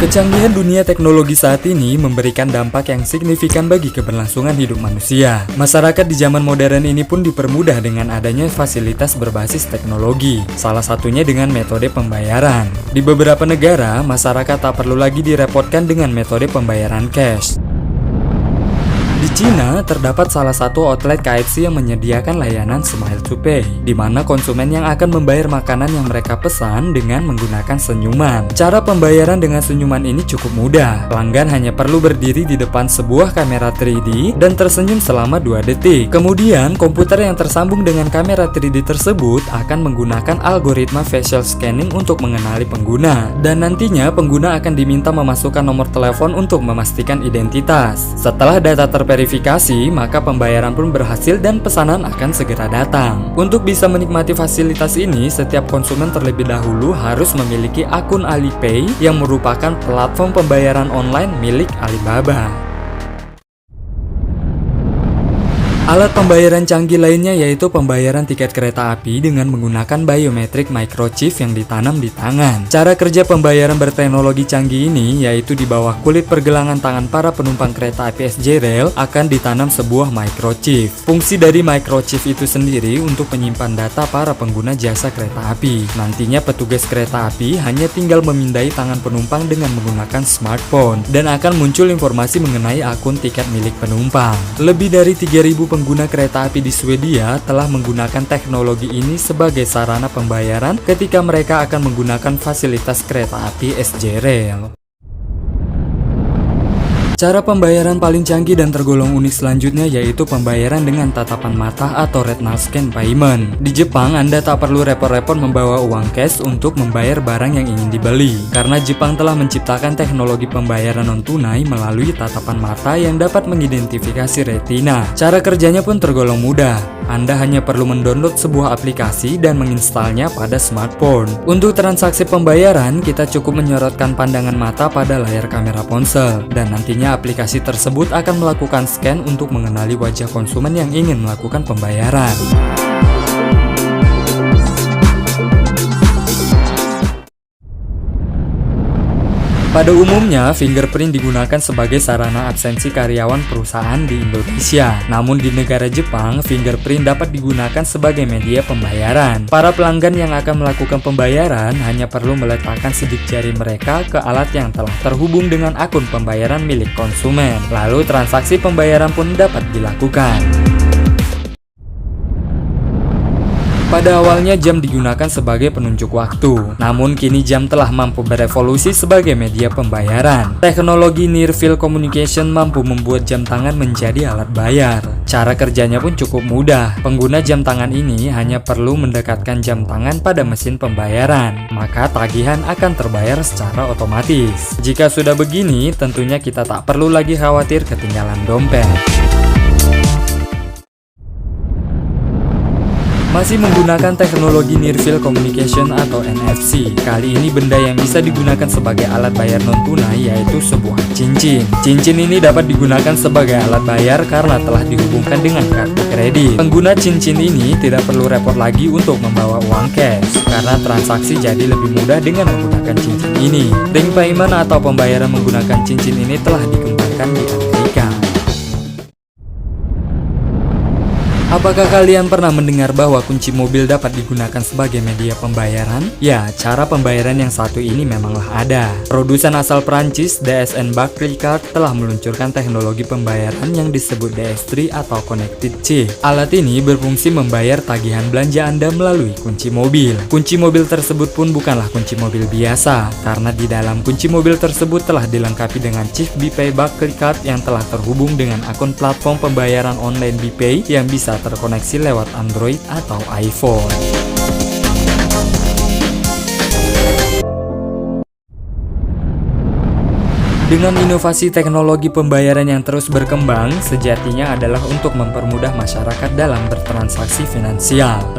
Kecanggihan dunia teknologi saat ini memberikan dampak yang signifikan bagi keberlangsungan hidup manusia. Masyarakat di zaman modern ini pun dipermudah dengan adanya fasilitas berbasis teknologi, salah satunya dengan metode pembayaran. Di beberapa negara, masyarakat tak perlu lagi direpotkan dengan metode pembayaran cash. Di Cina, terdapat salah satu outlet KFC yang menyediakan layanan Smile to Pay, di mana konsumen yang akan membayar makanan yang mereka pesan dengan menggunakan senyuman. Cara pembayaran dengan senyuman ini cukup mudah. Pelanggan hanya perlu berdiri di depan sebuah kamera 3D dan tersenyum selama 2 detik. Kemudian, komputer yang tersambung dengan kamera 3D tersebut akan menggunakan algoritma facial scanning untuk mengenali pengguna. Dan nantinya, pengguna akan diminta memasukkan nomor telepon untuk memastikan identitas. Setelah data terverifikasi, maka pembayaran pun berhasil dan pesanan akan segera datang. Untuk bisa menikmati fasilitas ini, setiap konsumen terlebih dahulu harus memiliki akun Alipay yang merupakan platform pembayaran online milik Alibaba. Alat pembayaran canggih lainnya yaitu pembayaran tiket kereta api dengan menggunakan biometric microchip yang ditanam di tangan. Cara kerja pembayaran berteknologi canggih ini yaitu di bawah kulit pergelangan tangan para penumpang kereta api SJ Rail akan ditanam sebuah microchip. Fungsi dari microchip itu sendiri untuk menyimpan data para pengguna jasa kereta api. Nantinya petugas kereta api hanya tinggal memindai tangan penumpang dengan menggunakan smartphone dan akan muncul informasi mengenai akun tiket milik penumpang. Lebih dari 3.000 pengguna kereta api di Swedia telah menggunakan teknologi ini sebagai sarana pembayaran ketika mereka akan menggunakan fasilitas kereta api SJ Rail. Cara pembayaran paling canggih dan tergolong unik selanjutnya yaitu pembayaran dengan tatapan mata atau retinal scan payment. Di Jepang, Anda tak perlu repot-repot membawa uang cash untuk membayar barang yang ingin dibeli, karena Jepang telah menciptakan teknologi pembayaran non-tunai melalui tatapan mata yang dapat mengidentifikasi retina. Cara kerjanya pun tergolong mudah. Anda hanya perlu mendownload sebuah aplikasi dan menginstalnya pada smartphone. Untuk transaksi pembayaran, kita cukup menyorotkan pandangan mata pada layar kamera ponsel, dan nantinya aplikasi tersebut akan melakukan scan untuk mengenali wajah konsumen yang ingin melakukan pembayaran. Pada umumnya, fingerprint digunakan sebagai sarana absensi karyawan perusahaan di Indonesia. Namun di negara Jepang, fingerprint dapat digunakan sebagai media pembayaran. Para pelanggan yang akan melakukan pembayaran hanya perlu meletakkan sidik jari mereka ke alat yang telah terhubung dengan akun pembayaran milik konsumen. Lalu transaksi pembayaran pun dapat dilakukan. Pada awalnya jam digunakan sebagai penunjuk waktu, namun kini jam telah mampu berevolusi sebagai media pembayaran. Teknologi Near Field Communication mampu membuat jam tangan menjadi alat bayar. Cara kerjanya pun cukup mudah. Pengguna jam tangan ini hanya perlu mendekatkan jam tangan pada mesin pembayaran, maka tagihan akan terbayar secara otomatis. Jika sudah begini, tentunya kita tak perlu lagi khawatir ketinggalan dompet. Masih menggunakan teknologi Near Field Communication atau NFC. Kali ini benda yang bisa digunakan sebagai alat bayar non-tunai yaitu sebuah cincin. Cincin ini dapat digunakan sebagai alat bayar karena telah dihubungkan dengan kartu kredit. Pengguna cincin ini tidak perlu repot lagi untuk membawa uang cash, karena transaksi jadi lebih mudah dengan menggunakan cincin ini. Ring payment atau pembayaran menggunakan cincin ini telah dikembangkan di Amerika. Apakah kalian pernah mendengar bahwa kunci mobil dapat digunakan sebagai media pembayaran? Ya, cara pembayaran yang satu ini memanglah ada. Produsen asal Prancis, DSN Barclaycard telah meluncurkan teknologi pembayaran yang disebut DS3 atau Connected Chip. Alat ini berfungsi membayar tagihan belanja Anda melalui kunci mobil. Kunci mobil tersebut pun bukanlah kunci mobil biasa, karena di dalam kunci mobil tersebut telah dilengkapi dengan chip BPay Barclaycard yang telah terhubung dengan akun platform pembayaran online BPay yang bisa terkoneksi lewat Android atau iPhone. Dengan inovasi teknologi pembayaran yang terus berkembang, sejatinya adalah untuk mempermudah masyarakat dalam bertransaksi finansial.